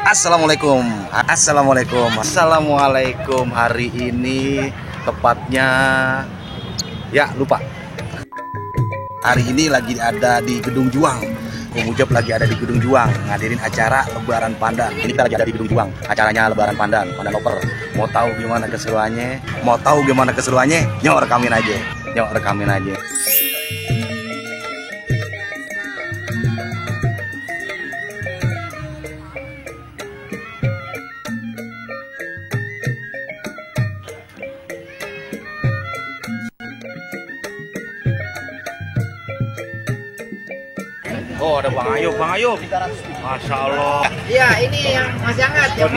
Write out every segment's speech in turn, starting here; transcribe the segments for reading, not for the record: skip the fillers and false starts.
Assalamualaikum. Assalamualaikum. Hari ini tepatnya lupa. Hari ini lagi ada di Gedung Juang. Mujab lagi ada di Gedung Juang ngadirin acara Lebaran Pandan. Ini kita lagi ada di Gedung Juang. Acaranya Lebaran Pandan Loper. Mau tahu gimana keseruannya? Nyok rekamin aja. Oh, ada Bang Ayub. Masya Allah. Iya, ini yang masih hangat ya.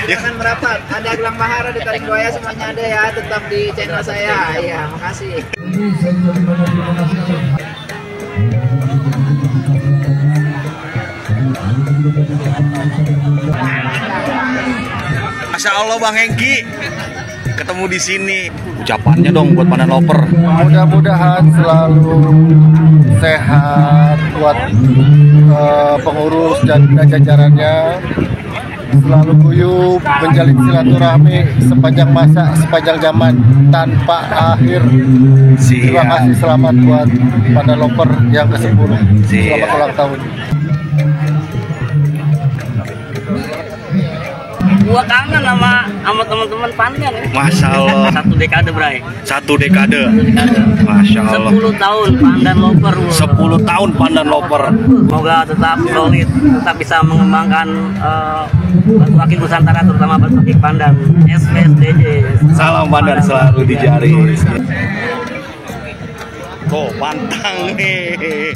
Jangan merapat. Ada gelang bahara di taring buaya, semuanya ada ya. Tetap di channel saya. Iya, makasih. Masya Allah Bang Hengki. Ketemu di sini. Ucapannya dong buat Pandan Loper. Mudah-mudahan selalu sehat buat pengurus dan jajarannya, selalu guyup menjalin silaturahmi sepanjang zaman tanpa akhir. Terima kasih, selamat buat Pandan Loper yang ke-10. Selamat ulang tahun. Gua kangen sama teman-teman Pandan ya. Masya Allah. Satu dekade, Bray. Satu dekade. Masya Allah. 10 tahun Pandan Loper. 10 tahun Pandan Loper. Semoga tetap solid, tetap bisa mengembangkan batu akik Nusantara, terutama batu akik Pandan. SBSDJ. Salam Pandan selalu di jari. Tuh, pantang nih.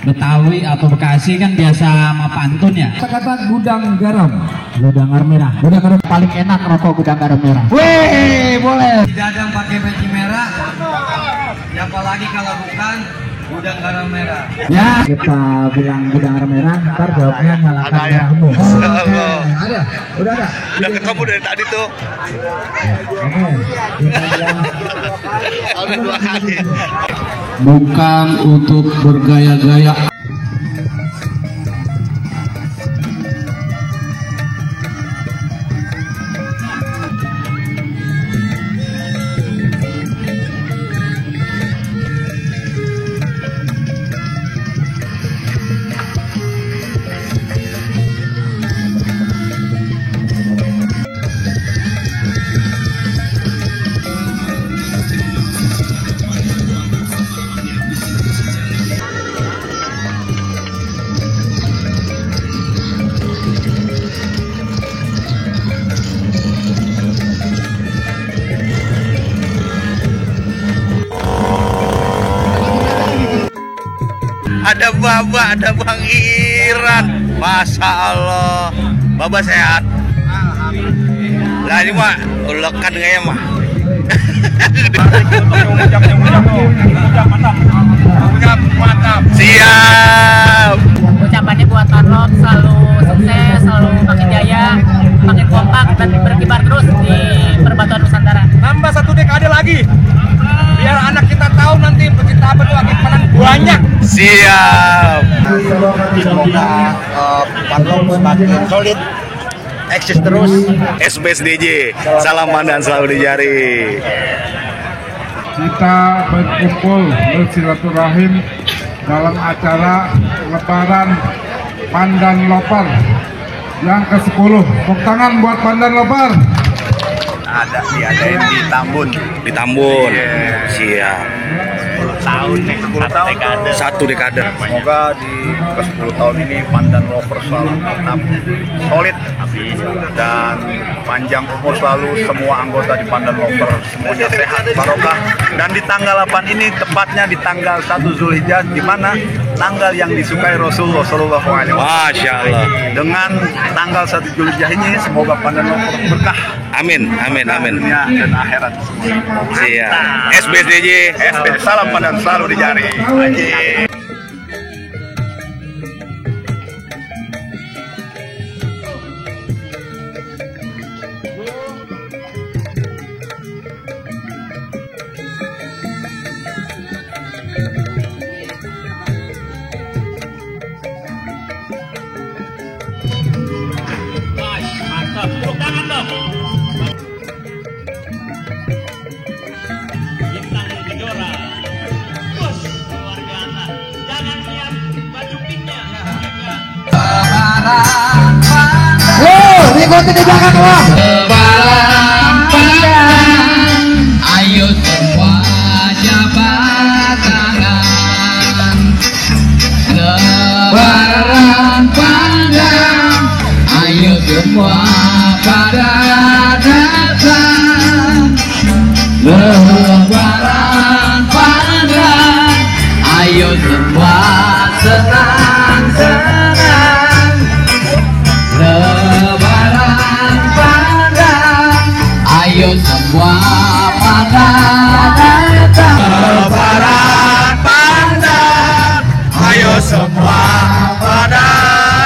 Betawi atau Bekasi kan biasa sama pantun ya. Kata gudang garam merah. Gudang garam paling enak rokok gudang garam merah. Wih, boleh. Dadang pakai peci merah. Siapa lagi kalau bukan gudang garam merah? Ya, kita bilang gudang garam merah, ntar jawabnya nyalakan merahmu. Ada, udah ada. Udah ketemu dari tadi tuh. Oke, kita bilang Udah 2 kali. bukan untuk bergaya-gaya. Ada Baba, ada Bang Iran. Masya Allah. Baba sehat? Alhamdulillah. Lah ini mah ulekan kayaknya mah. Mantap. Siap. Ucapannya buat Arnold selalu sukses, selalu makin jaya, makin kompak dan berkibar terus di perbatuan Nusantara. Tambah 1 dekade lagi. Biar anak kita tahu nanti pecinta batu akik Pandan banyak. Siap. Semoga Pandan semakin solid, eksis terus. SBSDJ. Salam Pandan selalu di jari. Kita berkumpul bersilaturahim dalam acara Lebaran Pandan Loper yang ke-10. Tepuk tangan buat Pandan Loper. Ada diadain di Tambun. Siap. 10 tahun nih, 10 tahun Satu dekade. Semoga di ke-10 tahun ini Pandan Loper selalu tetap solid dan panjang umur selalu semua anggota di Pandan Loper, semuanya sehat barokah. Dan di tanggal 8 ini tepatnya di tanggal 1 Zulhijjah, di mana tanggal yang disukai Rasulullah Shallallahu Alaihi Wasallam. Masya Allah. Dengan tanggal 1 Zulhijjah ini semoga Pandan Loper berkah. Amin. Dunia dan akhirat semua. Siap. SBSDJ. Salam Pandan selalu di jari. Bintang Kejora. Bos, luar biasa. Jangan lihat baju pinknya. Ikuti di belakang lo. Ayo semua jabat tangan. Lebaran panjang. Ayo semua pada datang. Lebaran panjang. Ayo semua senang-senang. Lebaran panjang, ayo semua pada datang. Lebaran panjang, ayo semua pada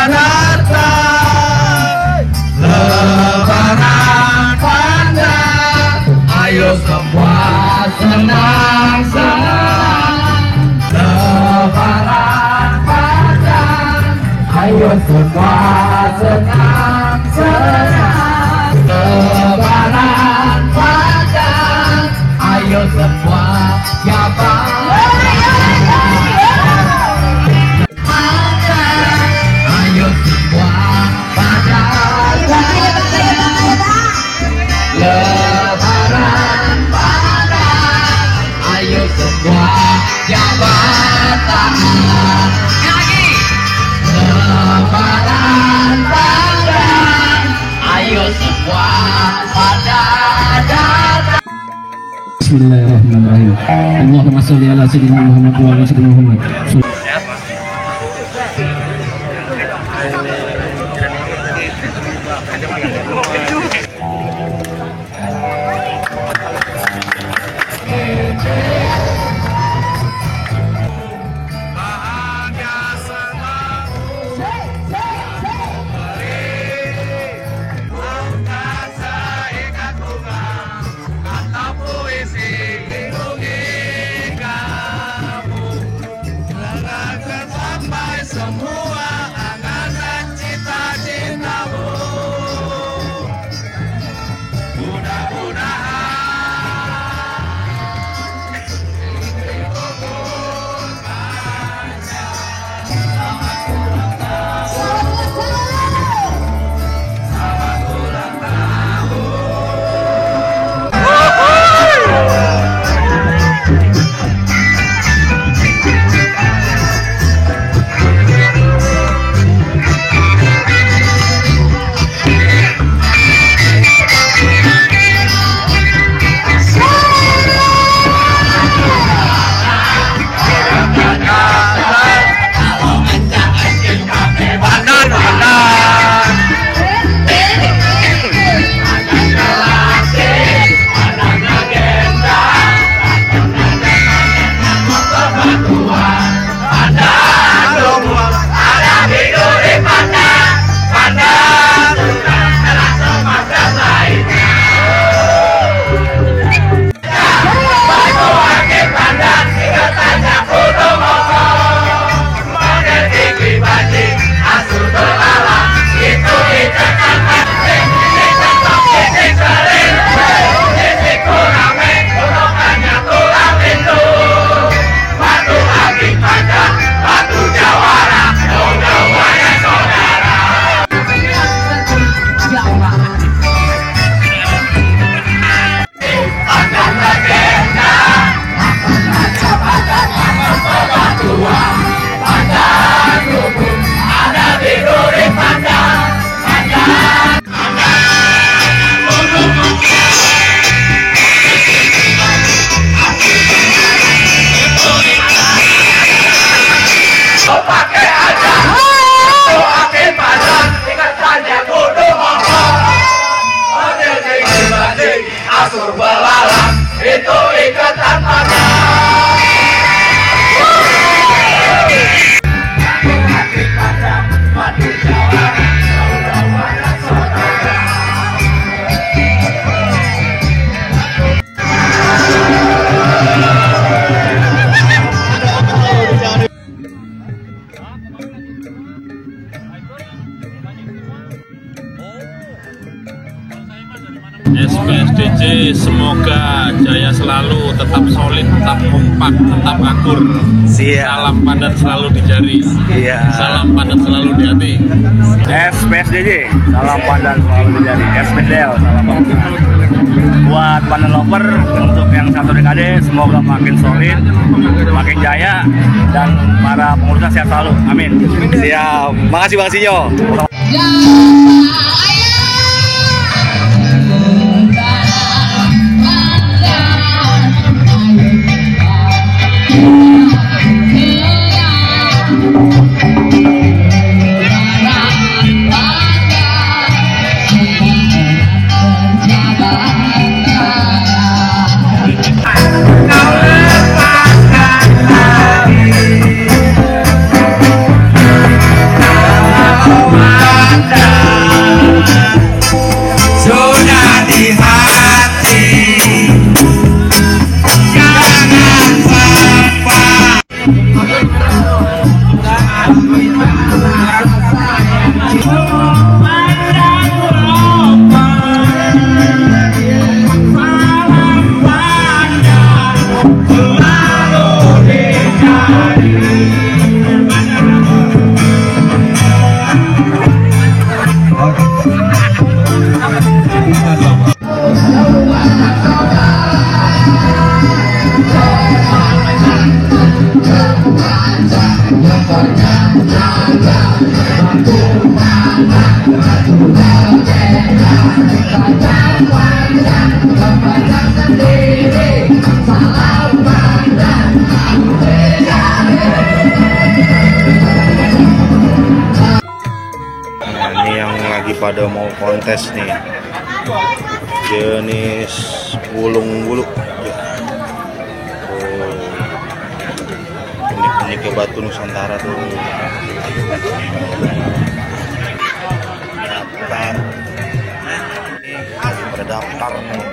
datang. Lebaran panjang, Ayo semua senang-senang. Lebaran panjang, ayo semua senang-senang. Lebaran panjang, ayo semua jabat. Ayo semua pada Lebaran panjang, ayo semua jabat tangan. Lebaran panjang, ayo semua pada datang. Bismillahirrahmanirrahim. Allahumma sholli ala sayyidina Muhammad wa ala sayyidina Muhammad. SBSDJ semoga jaya selalu, tetap solid, tetap kompak, tetap akur. Salam Pandan selalu di jari. Salam Pandan selalu di hati. SBSDJ, salam Pandan selalu di jari. SBSDL, salam Pandan. Buat Pandan Lover, untuk yang satu dekade semoga makin solid, makin jaya, dan para pengurusnya sehat selalu. Amin. Siap. Makasih Bang Sinyo. Ini yang lagi pada mau kontes nih, jenis bulung bulu. Unik-unik ke Batu Nusantara tuh. Daftar nih,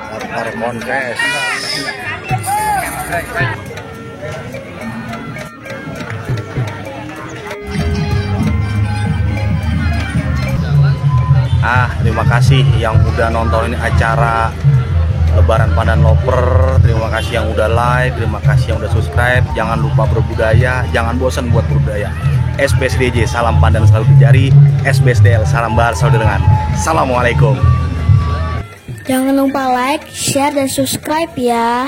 daftar kontes. Terima kasih yang udah nonton ini acara Lebaran Pandan Lover. Terima kasih yang udah like, terima kasih yang udah subscribe. Jangan lupa berbudaya, jangan bosan buat berbudaya. SBSDJ, salam Pandan selalu di jari. SBSDL, salam bahar selalu dengan. Assalamualaikum. Jangan lupa like, share, dan subscribe ya.